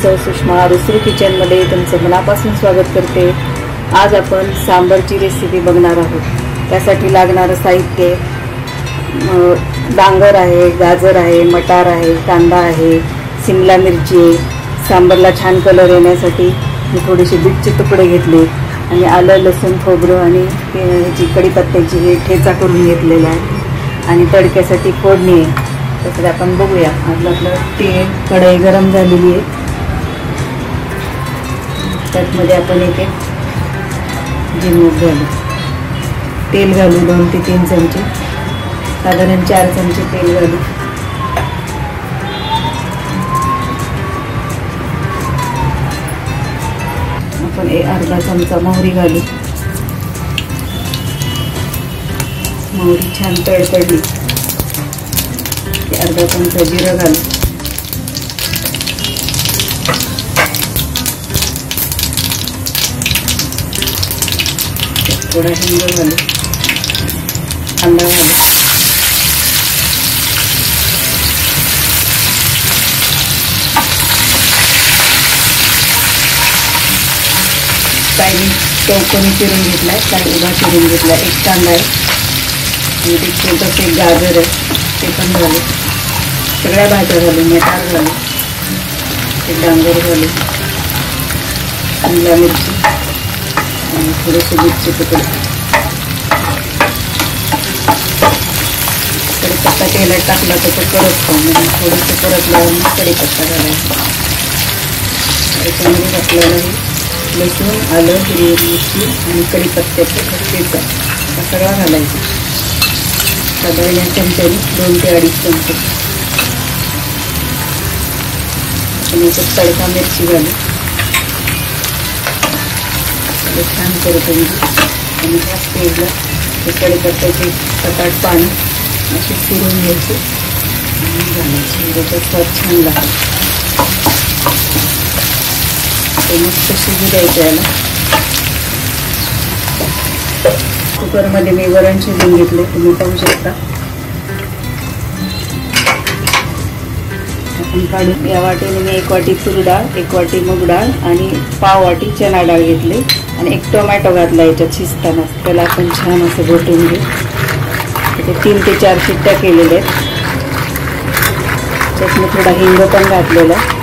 सौ सुषमा रुसरू किचनमध्ये तुमचं मनापासून स्वागत करते। आज आपण सांबरची रेसिपी बघणार आहोत। त्यासाठी लागणारं साहित्य डांगर आहे, गाजर आहे, मटार आहे, कांदा आहे, शिमला मिरची आहे। सांबरला छान कलर येण्यासाठी मी थोडेसे बीटचे तुकडे घेतले आणि आलं लसूण खोबरं आणि ह्याची कढीपत्त्याची हे ठेचा करून घेतलेला आहे आणि तडक्यासाठी फोडणी आहे। तर आपण बघूया। आपलं तेल कढई गरम झालेली आहे, त्यामध्ये आपण एक जिन्नस घालू, तेल घालू 2 ते 3 चमचे, साधारण 4 चमचे तेल घालू। आपण अर्धा चमचा मोहरी घालू। मोहरी छान तडतडली अर्धा चमचा जिरं घालू, थोडा हिंग घालू, कांदा घालू, काही चौकोनी चिरून घेतलाय, काही उभा चिरून घेतला, एक कांदा आहे आणि एक छोटंसं एक गाजर आहे ते पण घालू। सगळ्या भाज्या घालू, मटार घालू, एक डांगर घालू, शिमला मिरची आणि थोडेसे बीटचे तुकडे। कढीपत्ता तेलात टाकला तर तो परततो म्हणून थोडंसं परतल्यावर कढीपत्ता घालायचा। त्याच्यामध्ये आपल्याला लसूण, आलं, हिरवी मिरची आणि कढीपत्त्याचा ठेचा हा सगळा घालायचा। साधारण या चमच्याने 2 ते 2.5 चमचे आणि याच्यात तडका मिरची घालू, छान परतून आणि ह्याच तेलला ते कढीपत्त्याचे 7-8 पाणी असे फिरून घ्यायचे आणि घालायचे। त्याचा स्वाद छान लागतो। ते मस्त शिजू द्यायचं याला। कुकरमध्ये मी वरण शिजवून घेतले, तुम्ही पाहू शकता। आपण काढून या वाटीने मी 1 वाटी तूर डाळ, 1 वाटी मूग डाळ आणि पाव वाटी चणा डाळ घेतले आणि 1 टोमॅटो घातला याच्यात शिजताना। त्याला आपण छान असं घोटून घेऊ। ते 3 ते 4 शिट्ट्या केलेल्या आहेत। त्यात मी थोडा हिंग पण घातलेला आहे।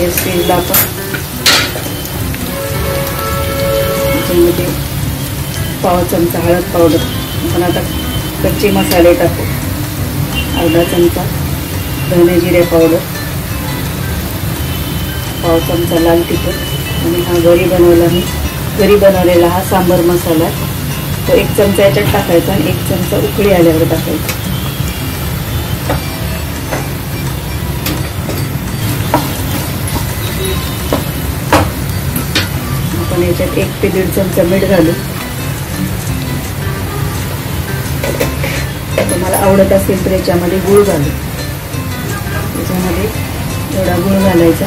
या स्टेजला आपण त्याच्यामध्ये पाव चमचा हळद पावडर, आपण आता कच्चे मसाले टाकू, अर्धा चमचा धने जिरे पावडर, पाव चमचा लाल तिखट आणि हा घरी बनवलेला हा सांबर मसाला आहे तो 1 चमचा याच्यात टाकायचा आणि 1 चमचा उकळी आल्यावर टाकायचा। आपण याच्यात 1 ते 1.5 चमचा मीठ घालू। तुम्हाला आवडत असेल तर याच्यामध्ये गूळ घालू, याच्यामध्ये थोडा गूळ घालायचा।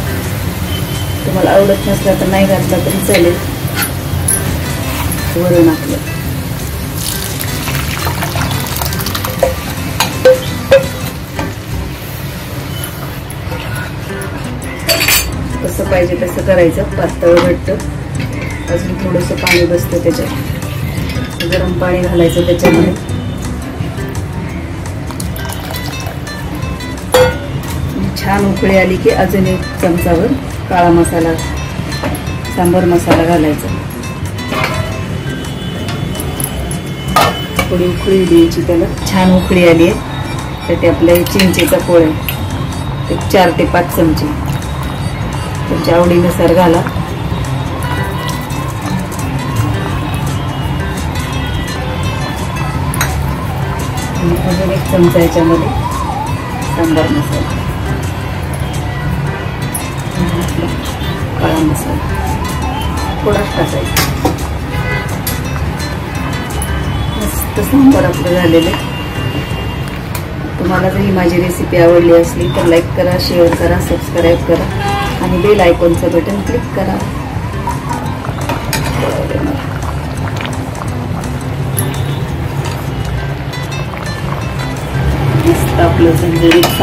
तुम्हाला आवडत नसला तर नाही घातला तरी चालेल। वरण आपलं कसं पाहिजे तसं करायचं, पातळ घट्ट। अजून थोडंसं पाणी बसतं त्याच्यात, गरम पाणी घालायचं त्याच्यामध्ये। छान उकळी आली की अजून 1 चमचावर काळा मसाला, सांबर मसाला घालायचा। थोडी उकळी द्यायची त्याला। छान उकळी आली आहे तर ते आपल्या चिंचेचा पोळ आहे ते 4 ते 5 चमचे तुमच्या आवडीनुसार घाला। अजून 1 चमचा याच्यामध्ये सांबार मसाला, काळा मसाला थोडाच टाकायचा। मस्त सांबार आपलं झालेलं आहे। तुम्हाला जर ही माझी रेसिपी आवडली असली तर लाईक करा, शेअर करा, सबस्क्राईब करा आणि बेल आयकॉनचं बटन क्लिक करा। आपलं झणझणीत